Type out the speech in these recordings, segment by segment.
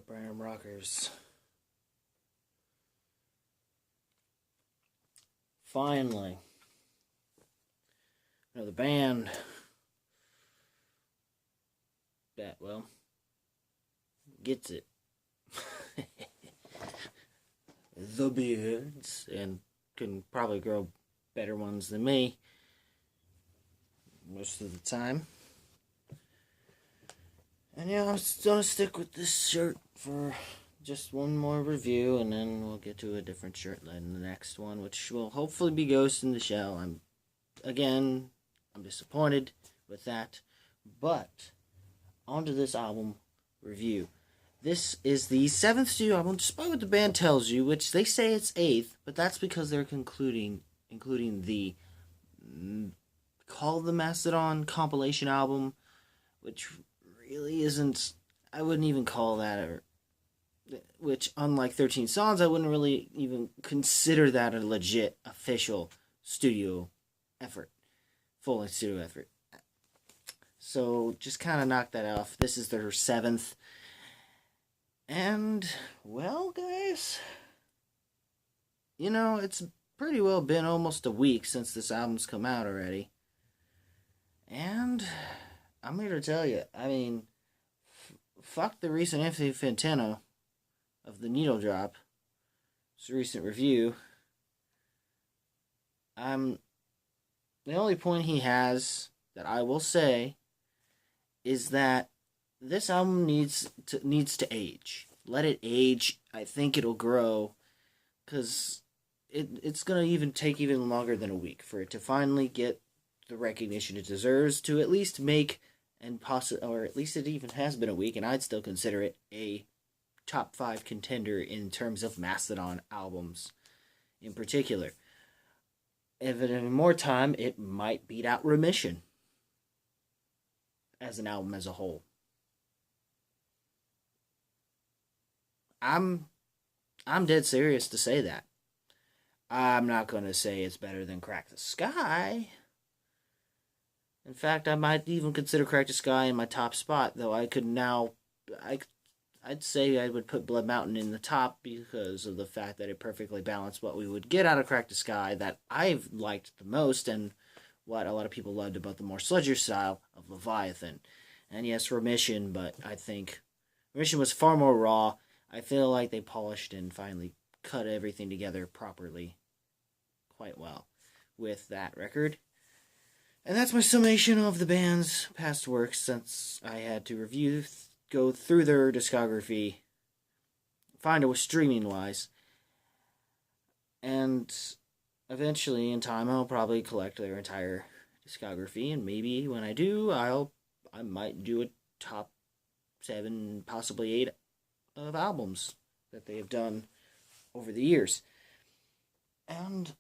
up, random rockers? Finally, the band that, well, gets it. The Beards, and can probably grow better ones than me most of the time. And yeah, I'm gonna stick with this shirt for just one more review, and then we'll get to a different shirt in the next one, which will hopefully be Ghost in the Shell. I'm disappointed with that, but onto this album review. This is the 7th studio album, despite what the band tells you, which they say it's 8th, but that's because they're including the called the Mastodon compilation album, which really isn't, I wouldn't even call that, which unlike 13 Songs, I wouldn't really even consider that a legit official studio effort, full-length studio effort. So just kind of knock that off. This is their 7th. And, well, guys, it's pretty well been almost a week since this album's come out already. And I'm here to tell you, fuck the recent Anthony Fantano of the Needle Drop. It's a recent review. The only point he has that I will say is that this album needs to age. Let it age. I think it'll grow, because it's going to take even longer than a week for it to finally get the recognition it deserves, to at least make, or at least it even has been a week, and I'd still consider it a top 5 contender in terms of Mastodon albums in particular. If it had more time, it might beat out Remission as an album as a whole. I'm dead serious to say that. I'm not going to say it's better than Crack the Sky. In fact, I might even consider Crack the Sky in my top spot, though I'd say I would put Blood Mountain in the top because of the fact that it perfectly balanced what we would get out of Crack the Sky that I've liked the most, and what a lot of people loved about the more sludgier style of Leviathan. And yes, Remission, but I think Remission was far more raw. I feel like they polished and finally cut everything together properly quite well with that record. And that's my summation of the band's past works, since I had to go through their discography, find it was streaming-wise, and eventually, in time, I'll probably collect their entire discography, and maybe when I do, I might do a top 7, possibly 8 of albums that they have done over the years. And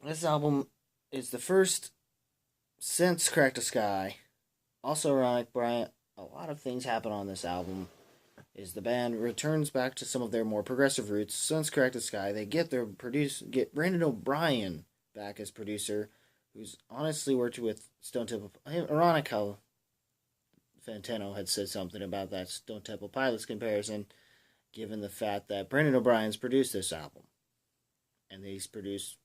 this album is the first since Crack the Sky. Also ironic, Brian, a lot of things happen on this album. Is the band returns back to some of their more progressive roots. Since Crack the Sky, they get Brandon O'Brien back as producer, who's honestly worked with Stone Temple. Ironic how Fantano had said something about that Stone Temple Pilots comparison, given the fact that Brandon O'Brien's produced this album, and he's produced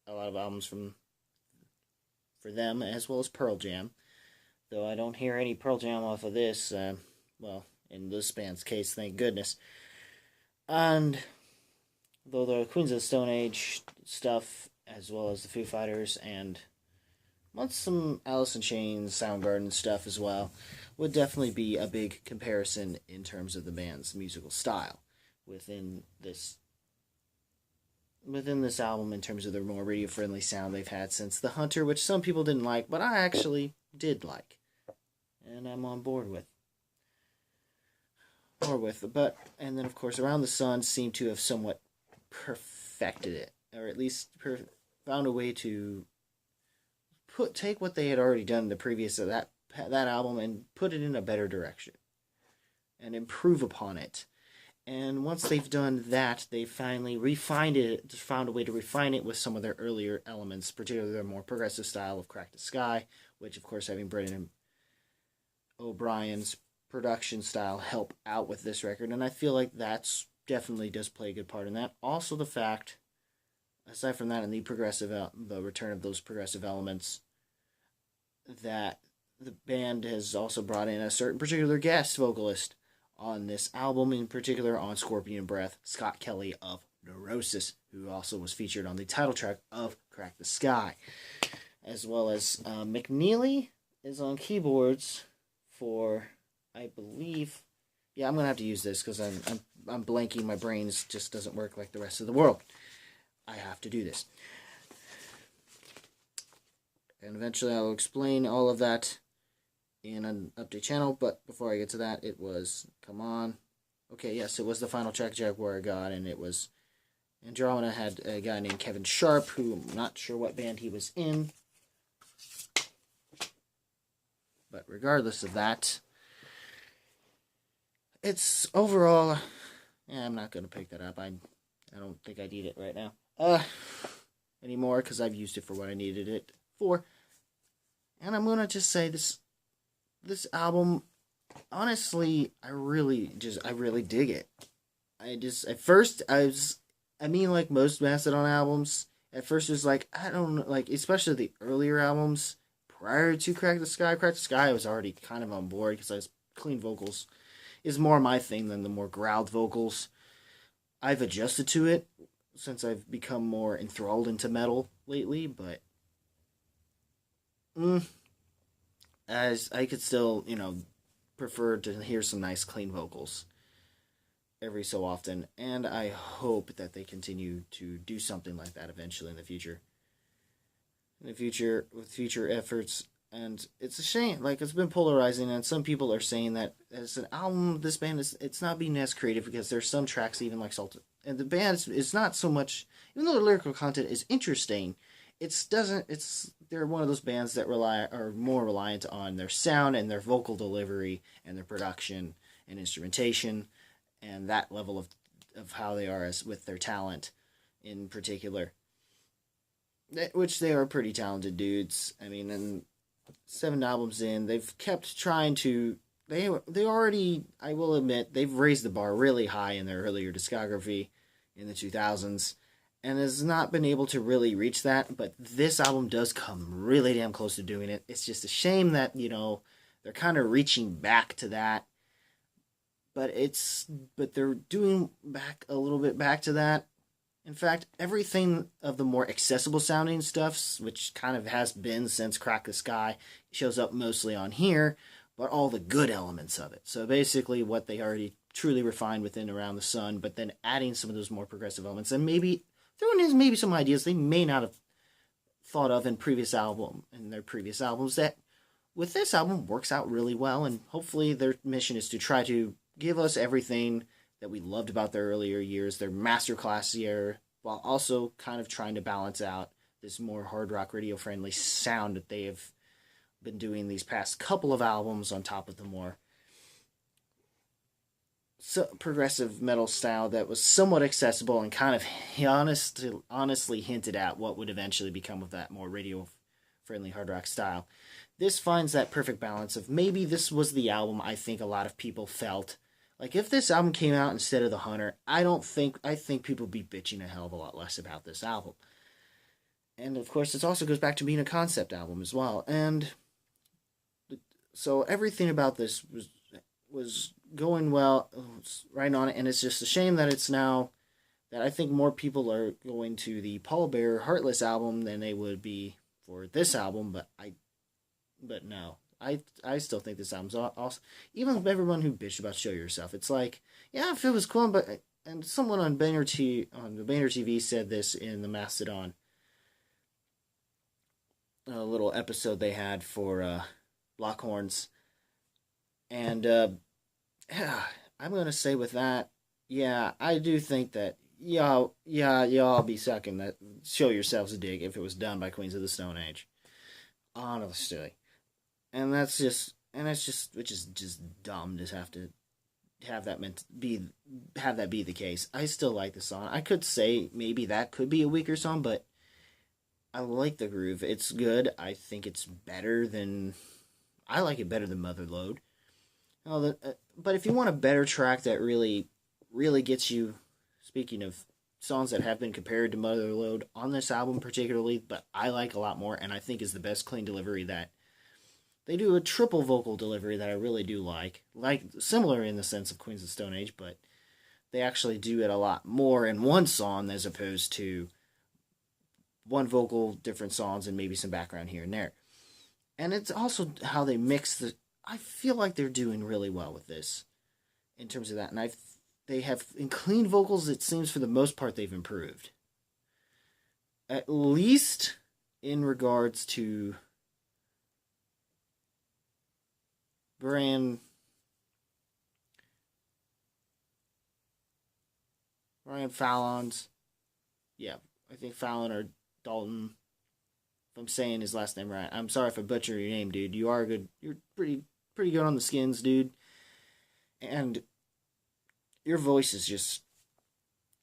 a lot of albums for them, as well as Pearl Jam. Though I don't hear any Pearl Jam off of this, in this band's case, thank goodness. And though the Queens of the Stone Age stuff, as well as the Foo Fighters, and some Alice in Chains, Soundgarden stuff as well, would definitely be a big comparison in terms of the band's musical style within this album, in terms of their more radio-friendly sound they've had since The Hunter, which some people didn't like, but I actually did like, and I'm on board with. But, and then of course, Around the Sun seemed to have somewhat perfected it, or at least found a way to take what they had already done in the previous of that album and put it in a better direction and improve upon it. And once they've done that, they finally found a way to refine it with some of their earlier elements, particularly their more progressive style of Crack the Sky, which of course having Brendan O'Brien's production style help out with this record, and I feel like that's definitely does play a good part in that. Also, the fact, aside from that, and the return of those progressive elements, that the band has also brought in a certain particular guest vocalist on this album, in particular on Scorpion Breath, Scott Kelly of Neurosis, who also was featured on the title track of Crack the Sky, as well as McNeely is on keyboards for, I believe, yeah, I'm gonna have to use this because I'm blanking. My brain just doesn't work like the rest of the world. I have to do this, and eventually I'll explain all of that in an update channel. But before I get to that, it was it was the final track Jaguar got, and it was Andromeda had a guy named Kevin Sharp, who I'm not sure what band he was in. But regardless of that, it's overall... Yeah, I'm not going to pick that up. I don't think I need it right now. Anymore, because I've used it for what I needed it for. And I'm going to just say this album, honestly, I really dig it. At first, like most Mastodon albums, at first it was like, I don't know, like, especially the earlier albums, prior to Crack the Sky, I was already kind of on board, because clean vocals is more my thing than the more growled vocals. I've adjusted to it, since I've become more enthralled into metal lately, but, as I could still, prefer to hear some nice clean vocals every so often, and I hope that they continue to do something like that eventually in the future. With future efforts, and it's a shame, like, it's been polarizing, and some people are saying that as an album, this band it's not being as creative, because there's some tracks, even like Salt, and the band is not so much, even though the lyrical content is interesting, they're one of those bands that are more reliant on their sound and their vocal delivery and their production and instrumentation, and that level of how they are with their talent in particular, which they are pretty talented dudes. I mean, and 7 albums in, they've kept trying to, they already, I will admit, they've raised the bar really high in their earlier discography in the 2000s, and has not been able to really reach that, but this album does come really damn close to doing it. It's just a shame that, they're kind of reaching back to that, but they're doing a little bit back to that. In fact, everything of the more accessible sounding stuff, which kind of has been since Crack the Sky, shows up mostly on here, but all the good elements of it. So basically what they already truly refined within Around the Sun, but then adding some of those more progressive elements, and maybe throwing in maybe some ideas they may not have thought of in their previous albums, that with this album works out really well, and hopefully their mission is to try to give us everything that we loved about their earlier years, their masterclass year, while also kind of trying to balance out this more hard rock radio friendly sound that they have been doing these past couple of albums, on top of the more progressive metal style that was somewhat accessible and kind of honestly hinted at what would eventually become of that more radio friendly hard rock style. This finds that perfect balance of, maybe this was the album I think a lot of people felt like, if this album came out instead of The Hunter, I think people would be bitching a hell of a lot less about this album. And of course, it also goes back to being a concept album as well. And so everything about this was going well, right on it. And it's just a shame that it's now that I think more people are going to the Paul Bearer Heartless album than they would be for this album. But no. I still think this album's awesome. Even with everyone who bitched about Show Yourself, it's like, yeah, if it was cool, but, and someone on the Banger TV said this in the Mastodon little episode they had for Lockhorns, and yeah, I'm gonna say with that, yeah, I do think that y'all be sucking that Show Yourselves a dig if it was done by Queens of the Stone Age, honestly. And that's just, which is just dumb to have that be the case. I still like the song. I could say maybe that could be a weaker song, but I like the groove. It's good. I think it's better than, I like it better than Motherload. But if you want a better track that really gets you, speaking of songs that have been compared to Motherload on this album particularly, but I like a lot more, and I think is the best clean delivery that they do a triple vocal delivery that I really do like similar in the sense of Queens of the Stone Age, but they actually do it a lot more in one song as opposed to one vocal, different songs, and maybe some background here and there. And it's also how they mix the. I feel like they're doing really well with this in terms of that, and they have in clean vocals. It seems for the most part they've improved, at least in regards to Brian Fallon's. Yeah, I think Fallon or Dalton. If I'm saying his last name right, I'm sorry if I butcher your name, dude. You are good. You're pretty good on the skins, dude. And your voice is just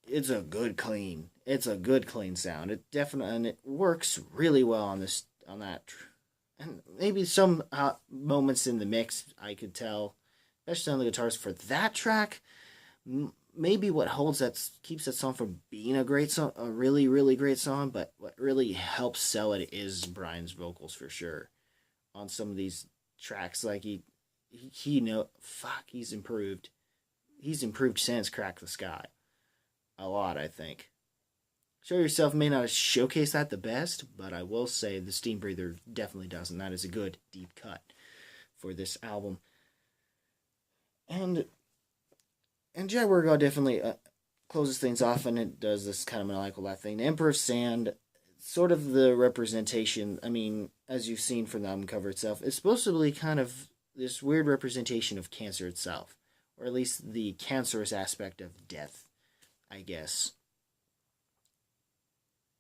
it's a good clean. It's a good clean sound. It definitely and it works really well on that. And maybe some moments in the mix I could tell, especially on the guitars for that track. Maybe what holds that keeps that song from being a great song, a really great song, but what really helps sell it is Brian's vocals for sure. On some of these tracks, like he know fuck he's improved. He's improved since Crack the Sky a lot, I think. Show Yourself may not showcase that the best, but I will say the Steam Breather definitely does, and that is a good deep cut for this album. And Jaguar God definitely closes things off, and it does this kind of maniacal laugh thing. The Emperor of Sand, sort of the representation, I mean, as you've seen from the album cover itself, it's supposed to be kind of this weird representation of cancer itself, or at least the cancerous aspect of death, I guess.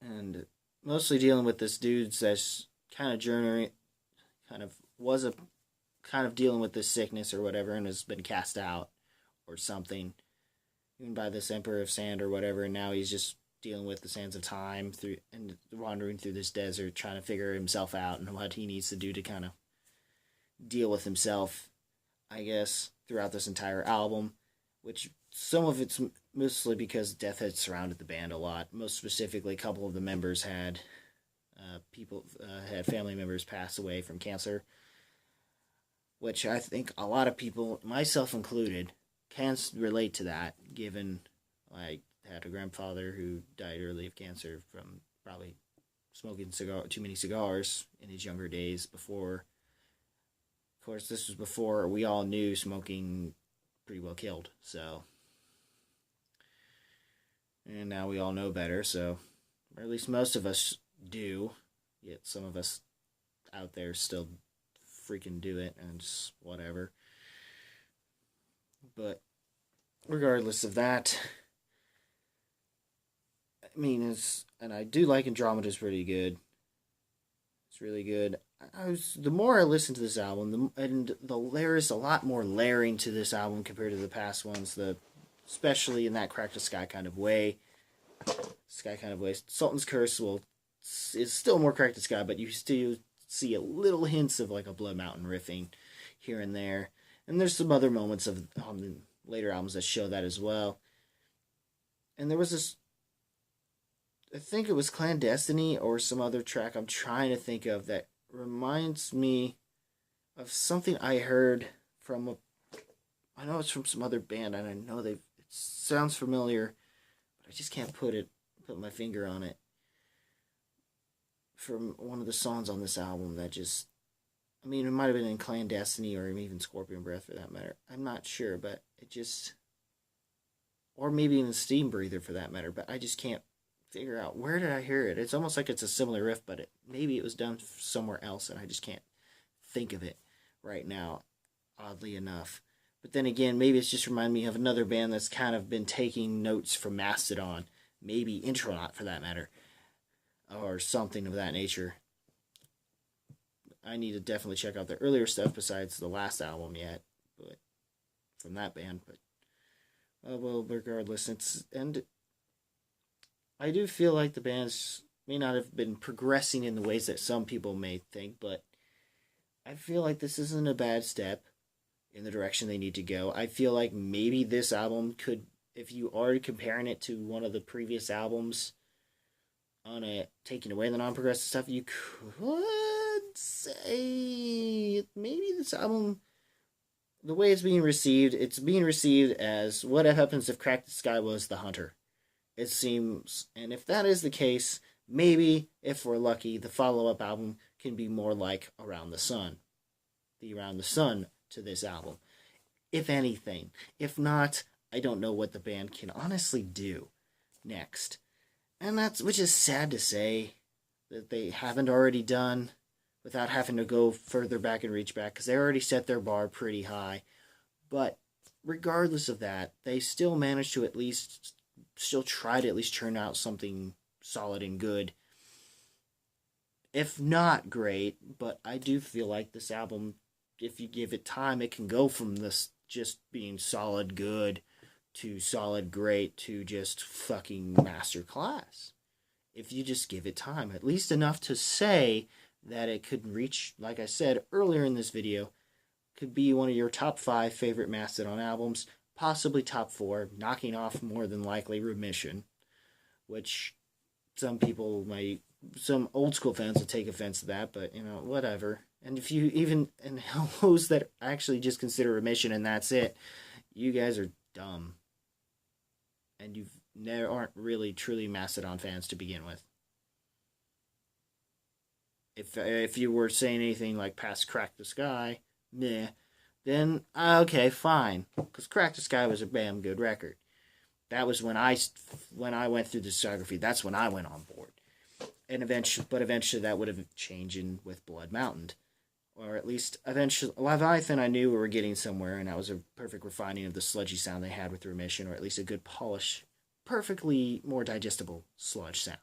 And mostly dealing with this dude that's kind of journey, kind of was a kind of dealing with this sickness or whatever, and has been cast out or something, even by this Emperor of Sand or whatever, and now he's just dealing with the sands of time through and wandering through this desert, trying to figure himself out and what he needs to do to kind of deal with himself, I guess, throughout this entire album, which some of it's mostly because death had surrounded the band a lot. Most specifically, a couple of the members had had family members pass away from cancer, which I think a lot of people, myself included, can relate to that, given I had a grandfather who died early of cancer from probably smoking too many cigars in his younger days before. Of course, this was before we all knew smoking pretty well killed, so. And now we all know better, so. Or at least most of us do, yet some of us out there still freaking do it, and just whatever. But regardless of that, I mean, and I do like Andromeda's pretty good. It's really good. The more I listen to this album, there is a lot more layering to this album compared to the past ones. Especially in that Crack the Sky kind of way. Sultan's Curse is still more Crack the Sky, but you still see a little hints of like a Blood Mountain riffing here and there. And there's some other moments on the later albums that show that as well. And there was this, I think it was Clandestiny or some other track I'm trying to think of that reminds me of something I heard from I know it's from some other band, and I know it sounds familiar, but I just can't put my finger on it. From one of the songs on this album that just, I mean, it might have been in Clandestiny or even Scorpion Breath for that matter. I'm not sure, but it just, or maybe in Steam Breather for that matter, but I just can't figure out where did I hear it. It's almost like it's a similar riff, but maybe it was done somewhere else, and I just can't think of it right now, oddly enough. But then again, maybe it's just reminding me of another band that's kind of been taking notes from Mastodon, maybe Intronaut for that matter, or something of that nature. I need to definitely check out their earlier stuff besides the last album yet, but from that band. But well, regardless, and I do feel like the bands may not have been progressing in the ways that some people may think, but I feel like this isn't a bad step. in the direction they need to go. I feel like maybe this album could, if you are comparing it to one of the previous albums on it, taking away the non-progressive stuff, you could say maybe this album, the way it's being received as what happens if Crack the Sky was the Hunter. It seems, and if that is the case, maybe, if we're lucky, the follow-up album can be more like Around the Sun. The Around the Sun to this album. If anything. If not, I don't know what the band can honestly do next. And that's, which is sad to say, that they haven't already done without having to go further back and reach back, because they already set their bar pretty high. But regardless of that, they still managed to still try to at least churn out something solid and good. If not great, but I do feel like this album, if you give it time, it can go from this just being solid good to solid great to just fucking masterclass. If you just give it time, at least enough to say that it could reach, like I said earlier in this video, could be one of your top 5 favorite Mastodon albums, possibly top 4, knocking off more than likely Remission, which some old school fans will take offense to that, but whatever. And if you even, and those that actually just consider Remission and that's it, you guys are dumb. And aren't really truly Mastodon fans to begin with. If you were saying anything like past Crack the Sky, meh, then okay, fine. Because Crack the Sky was a damn good record. That was when I went through the discography. That's when I went on board. And eventually that would have changed with Blood Mountain. Or at least eventually, Leviathan, I knew we were getting somewhere, and that was a perfect refining of the sludgy sound they had with Remission, or at least a good polish, perfectly more digestible sludge sound.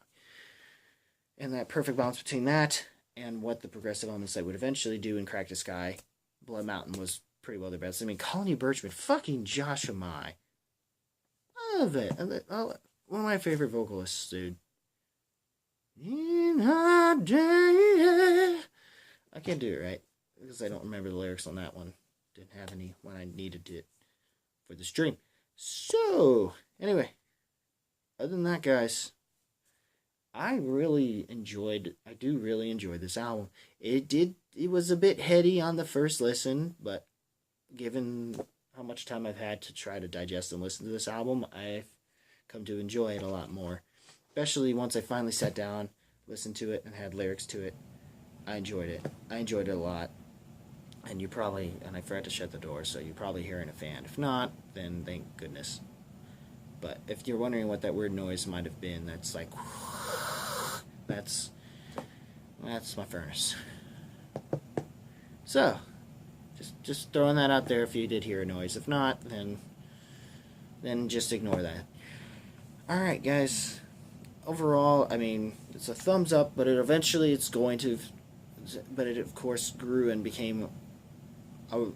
And that perfect balance between that and what the progressive elements they would eventually do in Crack the Sky, Blood Mountain was pretty well their best. I mean, Colony Birchman, fucking Josh Amai. I love it. One of my favorite vocalists, dude. In a day. I can't do it right, because I don't remember the lyrics on that one. Didn't have any when I needed it for the stream. So, anyway, other than that, guys, I do really enjoy this album. It was a bit heady on the first listen, but given how much time I've had to try to digest and listen to this album, I've come to enjoy it a lot more. Especially once I finally sat down, listened to it, and had lyrics to it. I enjoyed it. I enjoyed it a lot. And I forgot to shut the door, so you're probably hearing a fan. If not, then thank goodness. But if you're wondering what that weird noise might have been, that's like, that's my furnace. So, just throwing that out there if you did hear a noise. If not, then just ignore that. Alright, guys. Overall, I mean, it's a thumbs up, but it of course grew and became a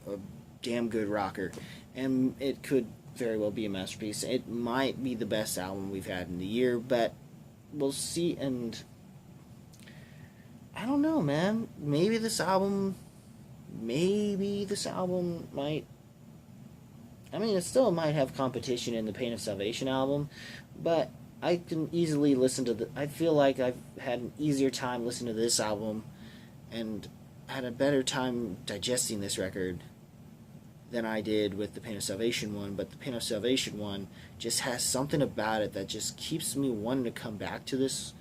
damn good rocker, and it could very well be a masterpiece. It might be the best album we've had in the year, but we'll see. And I don't know, man. Maybe this album might, I mean, it still might have competition in the Pain of Salvation album, but I can easily listen to I feel like I've had an easier time listening to this album and had a better time digesting this record than I did with the Pain of Salvation one, but the Pain of Salvation one just has something about it that just keeps me wanting to come back to this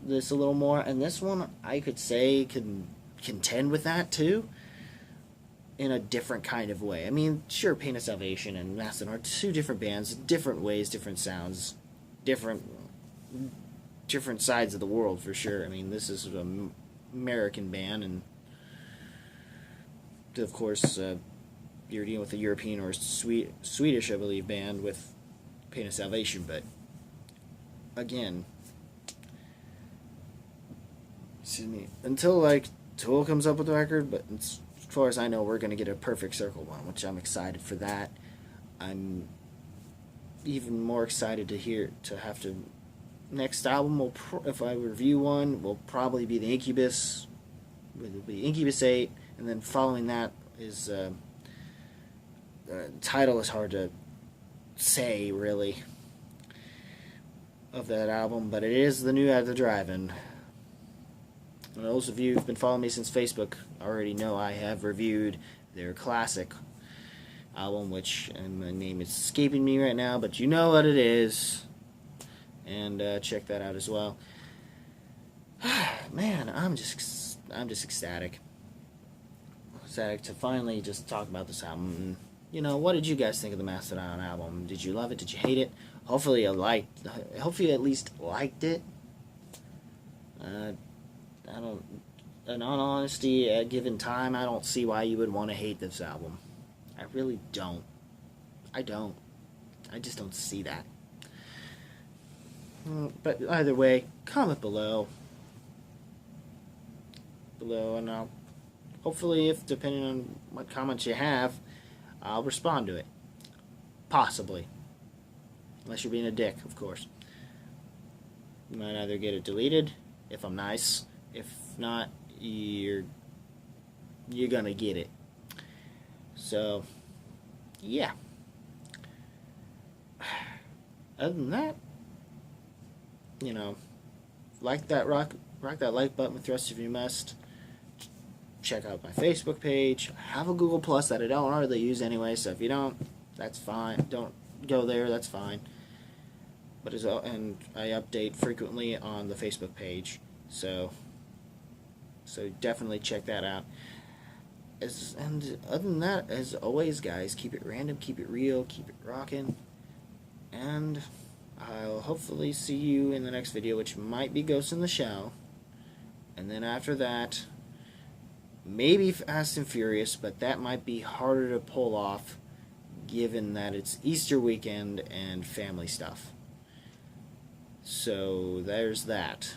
a little more, and this one I could say can contend with that too, in a different kind of way. I mean, sure, Pain of Salvation and Mastodon are two different bands, different ways, different sounds, different sides of the world for sure. I mean, this is an American band, and of course you're dealing with a European or Swedish, I believe, band with Pain of Salvation. But again, excuse me, until like Tool comes up with the record, but as far as I know, we're going to get a Perfect Circle one, which I'm excited for that. I'm even more excited to have to. Next album, if I review one, will probably be the Incubus. It'll be Incubus 8, and then following that is title is hard to say, really, of that album, but it is the new At the Drive-In. And those of you who've been following me since Facebook already know I have reviewed their classic album, which, and the name is escaping me right now, but you know what it is, and check that out as well. Man, I'm just ecstatic to finally just talk about this album. And, you know, what did you guys think of the Mastodon album? Did you love it? Did you hate it? Hopefully you at least liked it. I don't, in all honesty, at given time, I don't see why you would want to hate this album. I really don't. I just don't see that. But either way, comment below, and I'll hopefully, if depending on what comments you have, I'll respond to it. Possibly, unless you're being a dick, of course. You might either get it deleted if I'm nice. If not, you're gonna get it. So, yeah. Other than that, you know, like that rock that like button with the rest of you must. Check out my Facebook page. I have a Google Plus that I don't hardly use anyway, so if you don't, that's fine. Don't go there, that's fine. But and I update frequently on the Facebook page, so definitely check that out. And other than that, as always, guys, keep it random, keep it real, keep it rocking, and I'll hopefully see you in the next video, which might be Ghost in the Shell, and then after that, maybe Fast and Furious, but that might be harder to pull off given that it's Easter weekend and family stuff. So there's that.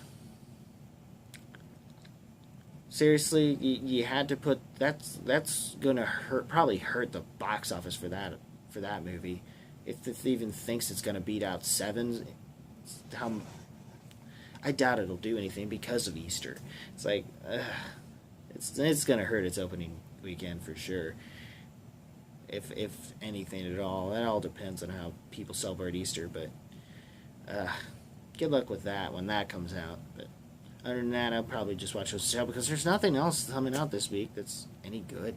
Seriously, you had to put that's gonna probably hurt the box office for that movie. If it even thinks it's gonna beat out Seven, I doubt it'll do anything because of Easter. It's like it's gonna hurt its opening weekend for sure. If anything at all, that all depends on how people celebrate Easter. But good luck with that when that comes out. But other than that, I'll probably just watch Ghost in the Shell because there's nothing else coming out this week that's any good,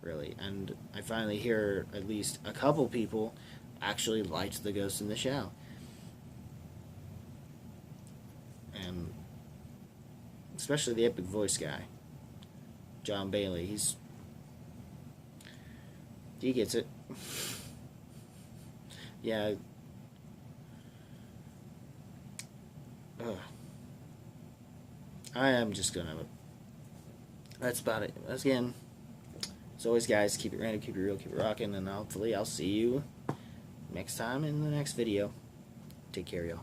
really. And I finally hear at least a couple people actually liked the Ghost in the Shell. And especially the epic voice guy, John Bailey. He gets it. Yeah. I am just gonna. That's about it. Again, as always, guys, keep it random, keep it real, keep it rocking, and hopefully I'll see you next time in the next video. Take care, y'all.